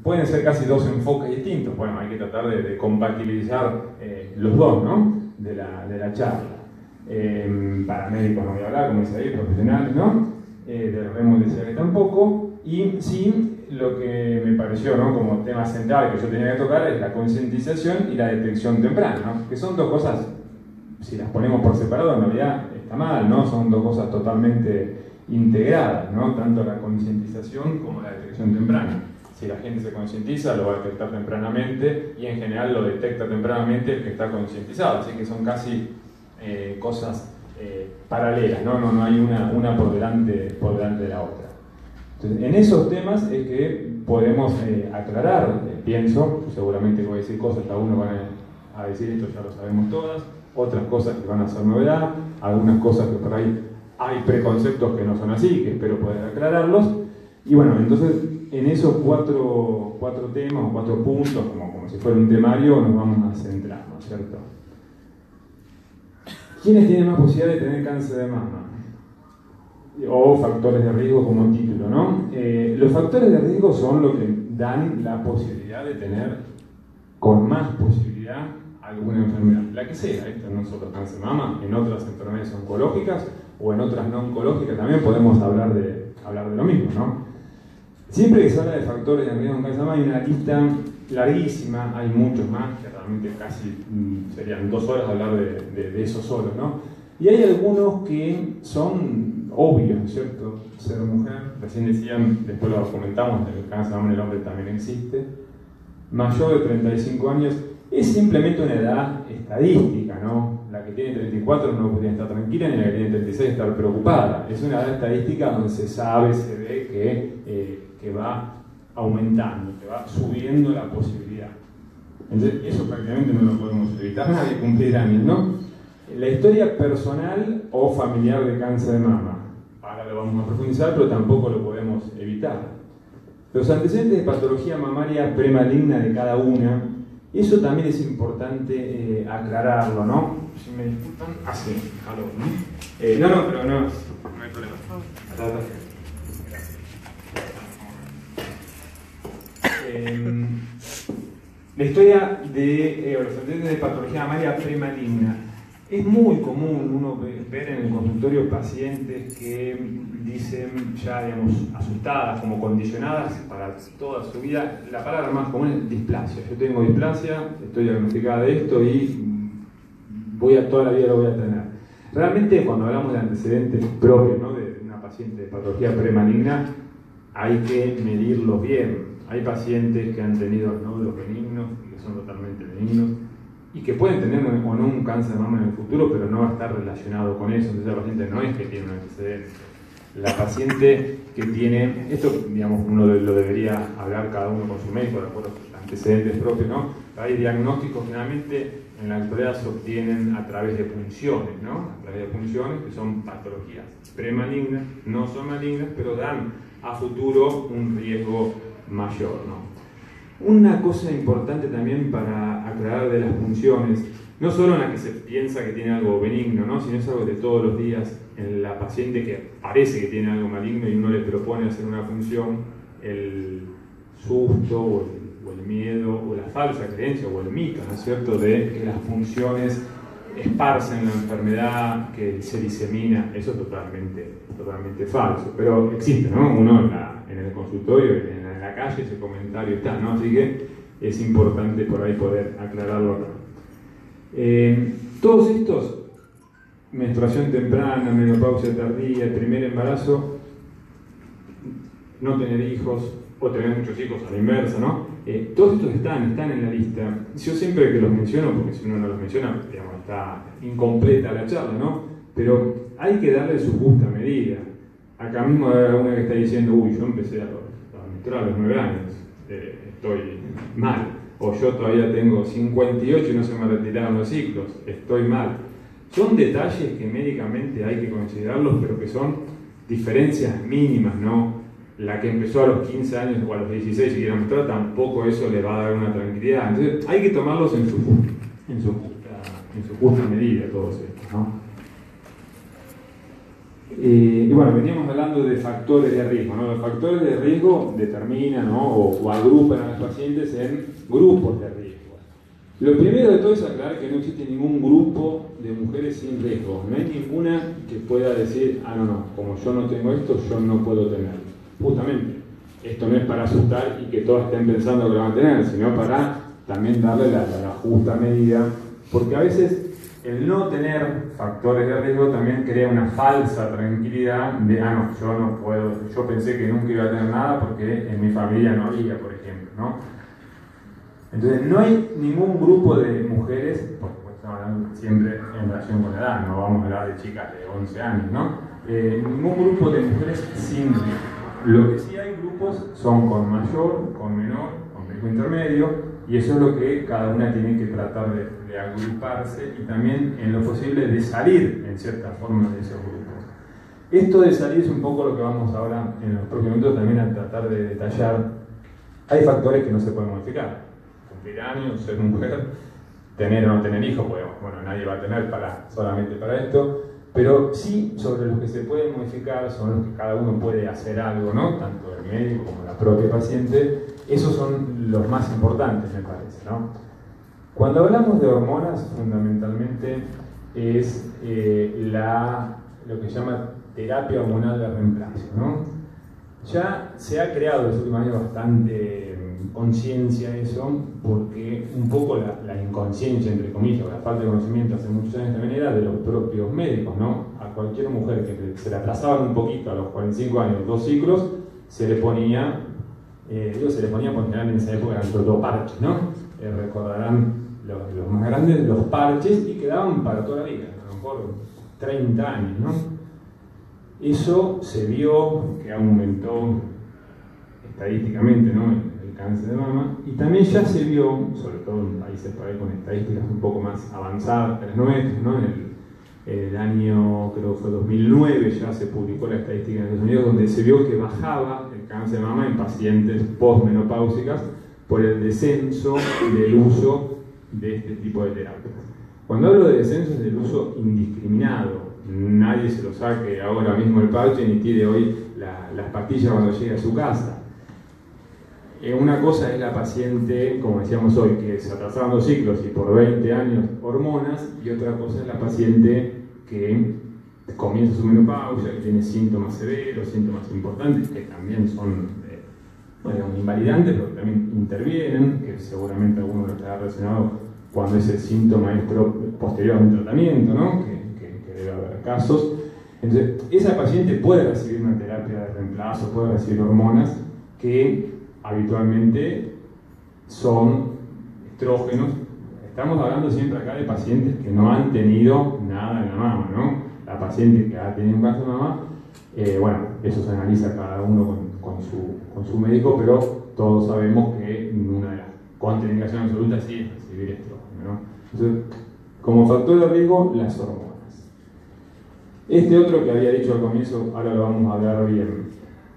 Pueden ser casi dos enfoques distintos. Bueno, hay que tratar de compatibilizar los dos, ¿no? de la charla. Para médicos no voy a hablar, como dice ahí, profesionales, ¿no? De remodelación tampoco. Y sí, lo que me pareció, ¿no? como tema central que yo tenía que tocar es la concientización y la detección temprana, ¿no? Que son dos cosas, si las ponemos por separado, en realidad está mal, ¿no? Son dos cosas totalmente integradas, ¿no? Tanto la concientización como la detección temprana. Si la gente se concientiza, lo va a detectar tempranamente, y en general lo detecta tempranamente el que está concientizado, así que son casi cosas paralelas, ¿no? No hay una por delante de la otra. Entonces, en esos temas es que podemos aclarar, pienso, seguramente voy a decir cosas, cada uno va a decir esto, ya lo sabemos todas, otras cosas que van a ser novedad, algunas cosas que por ahí hay preconceptos que no son así, que espero poder aclararlos. Y bueno, entonces en esos cuatro temas o 4 puntos, como si fuera un temario, nos vamos a centrar, ¿no es cierto? ¿Quiénes tienen más posibilidad de tener cáncer de mama? O factores de riesgo como título, ¿no? Los factores de riesgo son lo que dan la posibilidad de tener con más posibilidad alguna enfermedad, la que sea. Esto no solo cáncer de mama, en otras enfermedades oncológicas o en otras no oncológicas también podemos hablar de lo mismo, ¿no? Siempre que se habla de factores de riesgo en cáncer de mama hay una lista larguísima, hay muchos más, que realmente casi serían 2 horas hablar de eso solo, ¿no? Y hay algunos que son obvios, ¿cierto? Ser mujer, recién decían, después lo comentamos, el cáncer de mama en el hombre también existe. Mayor de 35 años es simplemente una edad estadística, ¿no? La que tiene 34 no podría estar tranquila, ni la que tiene 36 estar preocupada. Es una edad estadística donde se sabe, se ve que va aumentando, que va subiendo la posibilidad. Entonces, eso prácticamente no lo podemos evitar, nadie cumplir años, ¿no? La historia personal o familiar de cáncer de mama, ahora lo vamos a profundizar, pero tampoco lo podemos evitar. Los antecedentes de patología mamaria premaligna de cada una, eso también es importante aclararlo, ¿no? Si me disculpan, así, ¿no? No, pero no hay problema. La historia de los antecedentes de patología mamaria premaligna. Es muy común uno ver en el consultorio pacientes que dicen ya, digamos, asustadas, como condicionadas para toda su vida. La palabra más común es displasia. Yo tengo displasia, estoy diagnosticada de esto y toda la vida lo voy a tener. Realmente cuando hablamos de antecedentes propios, ¿no? de una paciente de patología premaligna, hay que medirlos bien. Hay pacientes que han tenido nódulos benignos y que son totalmente benignos, y que pueden tener o no un cáncer de mama en el futuro, pero no va a estar relacionado con eso. Entonces la paciente no es que tiene un antecedente. La paciente que tiene, esto digamos uno lo debería hablar cada uno con su médico, de acuerdo a sus antecedentes propios, ¿no? Hay diagnósticos generalmente en la actualidad se obtienen a través de punciones, ¿no? A través de punciones que son patologías premalignas, no son malignas, pero dan a futuro un riesgo mayor, ¿no? Una cosa importante también para aclarar de las punciones, no solo en la que se piensa que tiene algo benigno, ¿no? Sino es algo de todos los días en la paciente que parece que tiene algo maligno y uno le propone hacer una punción, el susto o el miedo o la falsa creencia o el mito, ¿no es cierto?, de que las punciones esparcen la enfermedad, que se disemina. Eso es totalmente falso, pero existe, ¿no? Uno en el consultorio, en la calle, ese comentario está, ¿no? Así que es importante por ahí poder aclararlo acá. Todos estos, menstruación temprana, menopausia tardía, el primer embarazo, no tener hijos o tener muchos hijos a la inversa, ¿no? Todos estos están en la lista. Yo siempre que los menciono, porque si uno no los menciona, digamos, está incompleta la charla, ¿no? Pero hay que darle su justa medida. Acá mismo hay alguna que está diciendo, uy, yo empecé a menstruar a los 9 años, estoy mal. O yo todavía tengo 58 y no se me retiraron los ciclos, estoy mal. Son detalles que médicamente hay que considerarlos, pero que son diferencias mínimas, ¿no? La que empezó a los 15 años o a los 16 y quiere menstruar, tampoco eso le va a dar una tranquilidad. Entonces hay que tomarlos en su justa medida, todos estos, ¿no? Y bueno, veníamos hablando de factores de riesgo, ¿no? Los factores de riesgo determinan, ¿no? o agrupan a los pacientes en grupos de riesgo. Lo primero de todo es aclarar que no existe ningún grupo de mujeres sin riesgo. No hay ninguna que pueda decir, ah, no, como yo no tengo esto, yo no puedo tenerlo. Justamente, esto no es para asustar y que todas estén pensando que lo van a tener, sino para también darle la justa medida, porque a veces el no tener factores de riesgo también crea una falsa tranquilidad de, ah, no, yo no puedo, yo pensé que nunca iba a tener nada porque en mi familia no había, por ejemplo, ¿no? Entonces, no hay ningún grupo de mujeres, porque estamos hablando siempre en relación con la edad, no vamos a hablar de chicas de 11 años, ¿no? Ningún grupo de mujeres sin riesgo. Lo que sí hay grupos son con mayor, con menor, con riesgo intermedio, y eso es lo que cada una tiene que tratar de agruparse y también, en lo posible, de salir, en cierta forma, de esos grupos. Esto de salir es un poco lo que vamos ahora, en los próximos minutos, también a tratar de detallar. Hay factores que no se pueden modificar. Cumplir años, ser mujer, tener o no tener hijos, pues, bueno, nadie va a tener solamente para esto, pero sí sobre los que se pueden modificar, son los que cada uno puede hacer algo, ¿no? Tanto el médico como la propia paciente. Esos son los más importantes, me parece, ¿no? Cuando hablamos de hormonas, fundamentalmente es lo que se llama terapia hormonal de reemplazo, ¿no? Ya se ha creado en los últimos años bastante conciencia eso, porque un poco la inconsciencia, entre comillas, o la falta de conocimiento hace muchos años también era de los propios médicos, ¿no? A cualquier mujer que se le atrasaban un poquito a los 45 años, 2 ciclos, se le ponía, por general en esa época eran todo parches, ¿no? Recordarán los más grandes, los parches, y quedaban para toda la vida, a lo mejor 30 años, ¿no? Eso se vio que aumentó estadísticamente, ¿no? El cáncer de mama, y también ya se vio, sobre todo en países por ahí con estadísticas un poco más avanzadas que las nuestras, ¿no? En el año, creo que fue 2009, ya se publicó la estadística en Estados Unidos, donde se vio que bajaba el cáncer de mama en pacientes postmenopáusicas por el descenso del uso de este tipo de terapias. Cuando hablo de descenso es del uso indiscriminado. Nadie se lo saque ahora mismo el parche ni tire hoy las pastillas cuando llegue a su casa. Una cosa es la paciente, como decíamos hoy, que se atrasaron 2 ciclos y por 20 años hormonas, y otra cosa es la paciente que comienza su menopausia, que tiene síntomas severos, síntomas importantes, que también son invalidantes, pero que también intervienen, que seguramente alguno lo estará relacionado cuando ese síntoma es posterior a un tratamiento, ¿no? que debe haber casos. Entonces, esa paciente puede recibir una terapia de reemplazo, puede recibir hormonas que habitualmente son estrógenos. Estamos hablando siempre acá de pacientes que no han tenido nada en la mama, ¿no? La paciente que ha tenido un cáncer de mama, bueno, eso se analiza cada uno con su médico, pero todos sabemos que una de las contraindicaciones absolutas sí es recibir estrógeno, ¿no? Entonces, como factor de riesgo, las hormonas. Este otro que había dicho al comienzo, ahora lo vamos a hablar bien.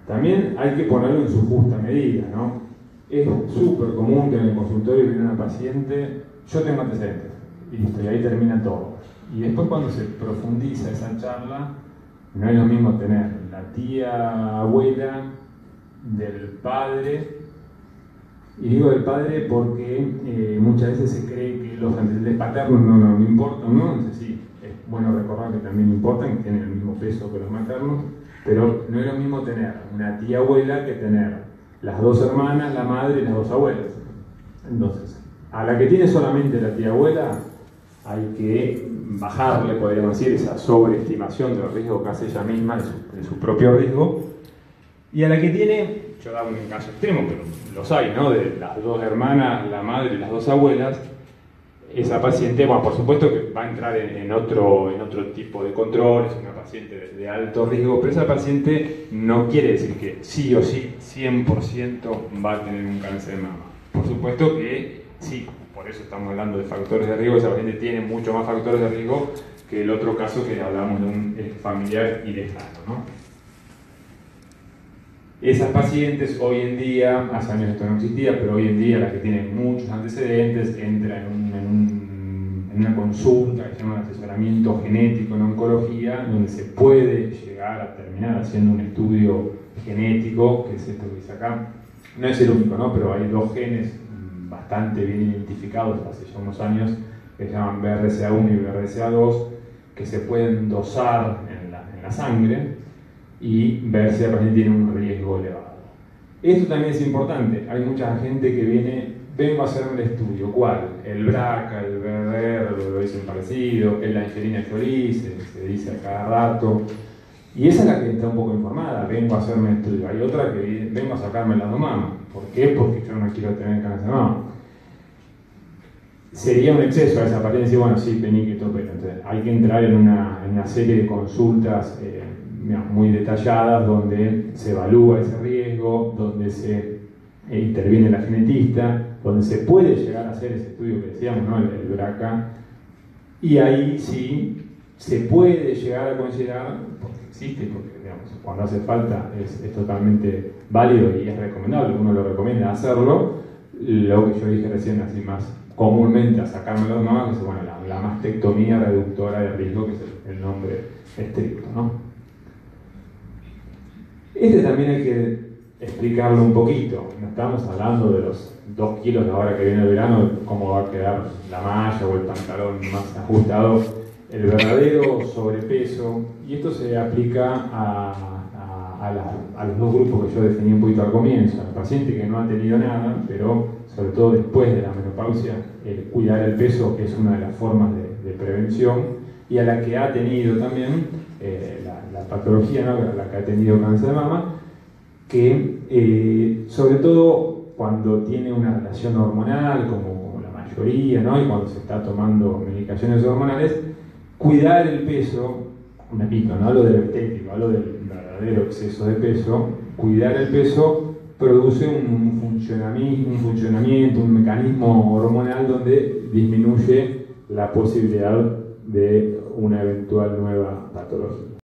También hay que ponerlo en su justa medida, ¿no? Es súper común que en el consultorio viene una paciente, yo tengo antecedentes, y listo, y ahí termina todo. Y después cuando se profundiza esa charla, no es lo mismo tener la tía abuela del padre, y digo del padre porque muchas veces se cree que los antecedentes paternos no importan, ¿no? Entonces sí, es bueno recordar que también importan, que tienen el mismo peso que los maternos, pero no es lo mismo tener una tía abuela que tener las 2 hermanas, la madre y las 2 abuelas. Entonces, a la que tiene solamente la tía abuela, hay que bajarle, podríamos decir, esa sobreestimación de los riesgos que hace ella misma, de su propio riesgo. Y a la que tiene, yo daba un caso extremo, pero los hay, ¿no? De las 2 hermanas, la madre y las 2 abuelas, esa paciente, bueno, por supuesto que va a entrar en otro tipo de control, es una paciente de alto riesgo, pero esa paciente no quiere decir que sí o sí, 100% va a tener un cáncer de mama. Por supuesto que sí, por eso estamos hablando de factores de riesgo, esa paciente tiene mucho más factores de riesgo que el otro caso que hablamos de un familiar y lejano, ¿no? Esas pacientes hoy en día, hace años esto no existía, pero hoy en día las que tienen muchos antecedentes entran en una consulta que se llama asesoramiento genético en oncología, donde se puede llegar a terminar haciendo un estudio genético, que es esto que dice acá. No es el único, ¿no? Pero hay dos genes bastante bien identificados hace ya unos años, que se llaman BRCA1 y BRCA2, que se pueden dosar en la sangre y ver si el paciente tiene un riesgo elevado. Esto también es importante. Hay mucha gente que viene, vengo a hacerme el estudio. ¿Cuál? El BRCA, el BRR, lo dicen parecido, es la Angelina Jolie, se dice a cada rato. Y esa es la que está un poco informada, vengo a hacerme el estudio. Hay otra que vengo a sacarme la mama. ¿Por qué? Porque yo no quiero tener cáncer de mama. Sería un exceso a esa paciente decir, bueno, sí, peniquito, pero entonces hay que entrar en una serie de consultas muy detalladas donde se evalúa ese riesgo, donde se interviene la genetista, donde se puede llegar a hacer ese estudio que decíamos, ¿no? el BRCA, y ahí sí se puede llegar a considerar, porque existe, porque digamos, cuando hace falta es totalmente válido y es recomendable, uno lo recomienda hacerlo, lo que yo dije recién, así más comúnmente a sacarme las mamas, que es bueno, la mastectomía reductora de riesgo, que es el nombre estricto, ¿no? Este también hay que explicarlo un poquito. No estamos hablando de los 2 kilos de ahora que viene el verano, cómo va a quedar la malla o el pantalón más ajustado. El verdadero sobrepeso, y esto se aplica a los dos grupos que yo definí un poquito al comienzo, al paciente que no ha tenido nada, pero sobre todo después de la menopausia, cuidar el peso es una de las formas de prevención, y a la que ha tenido también la patología, ¿no? La que ha tenido cáncer de mama, que sobre todo cuando tiene una relación hormonal, como la mayoría, ¿no? Y cuando se está tomando medicaciones hormonales, cuidar el peso, repito, no hablo de lo estético, hablo del verdadero exceso de peso, cuidar el peso produce un funcionamiento, un mecanismo hormonal donde disminuye la posibilidad de una eventual nueva patología.